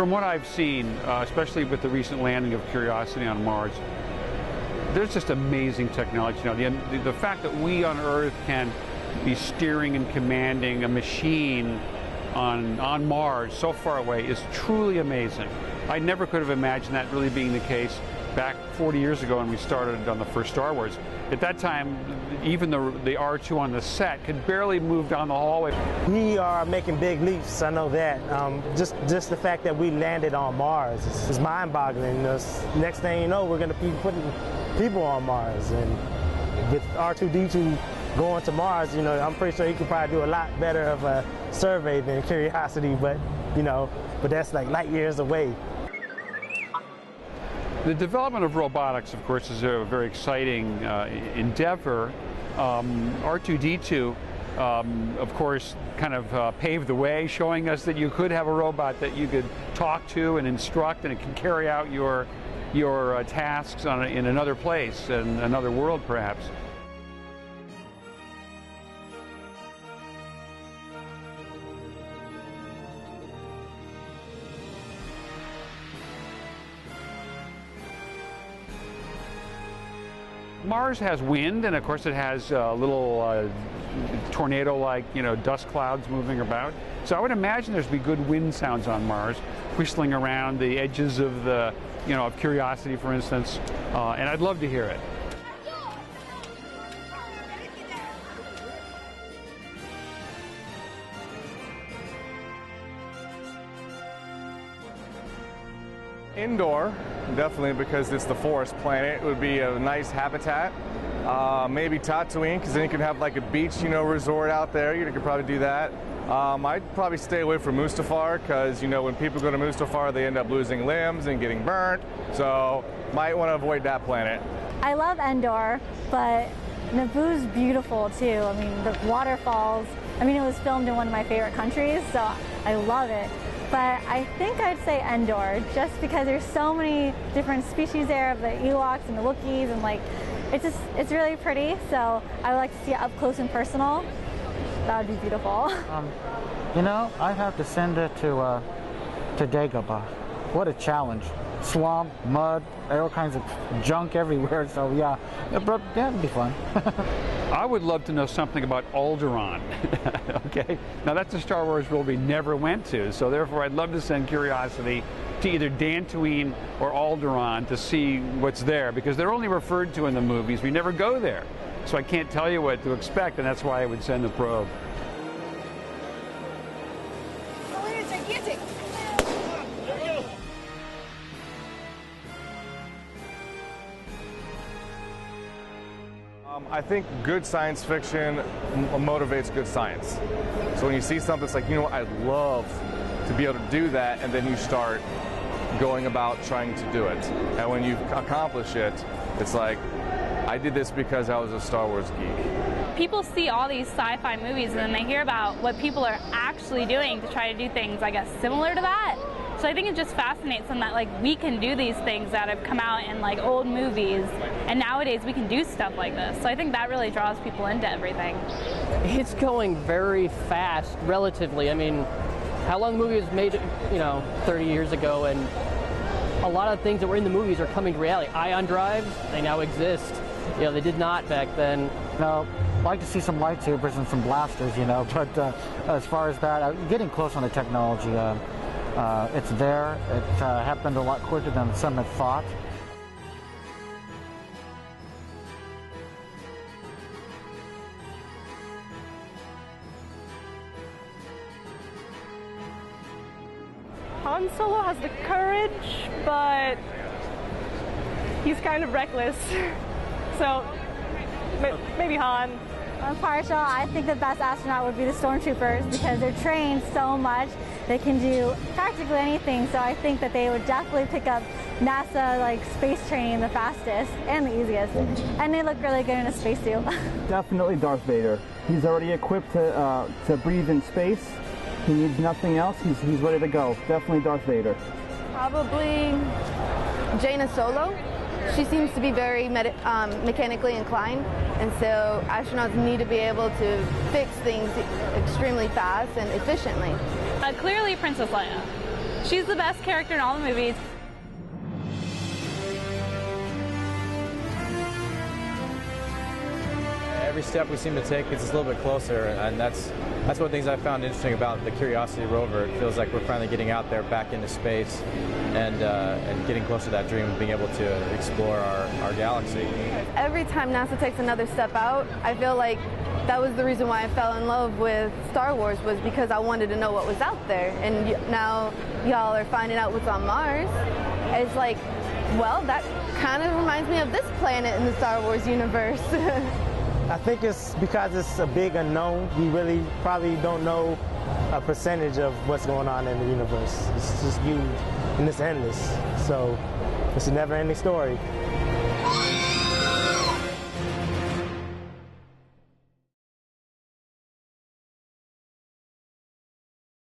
From what I've seen, especially with the recent landing of Curiosity on Mars, there's just amazing technology now. The fact that we on Earth can be steering and commanding a machine on Mars so far away is truly amazing. I never could have imagined that really being the case back 40 years ago when we started on the first Star Wars. At that time, even the R2 on the set could barely move down the hallway. We are making big leaps, I know that. Just the fact that we landed on Mars is mind-boggling. Next thing you know, we're going to be putting people on Mars. And with R2-D2 going to Mars, I'm pretty sure he could probably do a lot better of a survey than Curiosity, but that's like light years away. The development of robotics, of course, is a very exciting endeavor. R2-D2, of course, kind of paved the way, showing us that you could have a robot that you could talk to and instruct, and it can carry out your tasks in another place, in another world, perhaps. Mars has wind, and of course it has little tornado-like, dust clouds moving about. So I would imagine there's be good wind sounds on Mars, whistling around the edges of of Curiosity, for instance, and I'd love to hear it. Indoor, definitely, because it's the forest planet. It would be a nice habitat. Maybe Tatooine, because then you could have like a beach, resort out there. You could probably do that. I'd probably stay away from Mustafar, because when people go to Mustafar, they end up losing limbs and getting burnt. So might want to avoid that planet. I love Endor, but Naboo's beautiful too. I mean, the waterfalls. I mean, it was filmed in one of my favorite countries, so I love it. But I think I'd say Endor, just because there's so many different species there of the Ewoks and the Wookiees, and it's really pretty. So I would like to see it up close and personal. That would be beautiful. I'd have to send it to Dagobah. What a challenge! Swamp, mud, all kinds of junk everywhere. So yeah, it'd be fun. I would love to know something about Alderaan. Okay, now that's a Star Wars world we never went to, so therefore I'd love to send Curiosity to either Dantooine or Alderaan to see what's there, because they're only referred to in the movies. We never go there, so I can't tell you what to expect, and that's why I would send the probe. I think good science fiction motivates good science. So when you see something, it's like, I'd love to be able to do that, and then you start going about trying to do it. And when you accomplish it, it's like, I did this because I was a Star Wars geek. People see all these sci-fi movies, and then they hear about what people are actually doing to try to do things, I guess, similar to that. So I think it just fascinates them that we can do these things that have come out in old movies, and nowadays we can do stuff like this. So I think that really draws people into everything. It's going very fast, relatively. I mean, how long the movie was made, 30 years ago, and a lot of things that were in the movies are coming to reality. Ion drives, they now exist. They did not back then. I'd like to see some lightsabers and some blasters, but as far as that, getting close on the technology. It's there. It happened a lot quicker than some had thought. Han Solo has the courage, but he's kind of reckless. So maybe Han. I'm partial. I think the best astronaut would be the stormtroopers, because they're trained so much. They can do practically anything, so I think that they would definitely pick up NASA space training the fastest and the easiest. And they look really good in a spacesuit. Definitely Darth Vader. He's already equipped to breathe in space. He needs nothing else. He's ready to go. Definitely Darth Vader. Probably Jaina Solo. She seems to be very mechanically inclined, and so astronauts need to be able to fix things extremely fast and efficiently. Clearly Princess Leia. She's the best character in all the movies. Every step we seem to take gets us a little bit closer, and that's one of the things I found interesting about the Curiosity rover. It feels like we're finally getting out there back into space and getting closer to that dream of being able to explore our galaxy. Every time NASA takes another step out, I feel like that was the reason why I fell in love with Star Wars, was because I wanted to know what was out there. And now y'all are finding out what's on Mars. It's like, well, that kind of reminds me of this planet in the Star Wars universe. I think it's because it's a big unknown. We really probably don't know a percentage of what's going on in the universe. It's just huge and it's endless. So it's a never-ending story.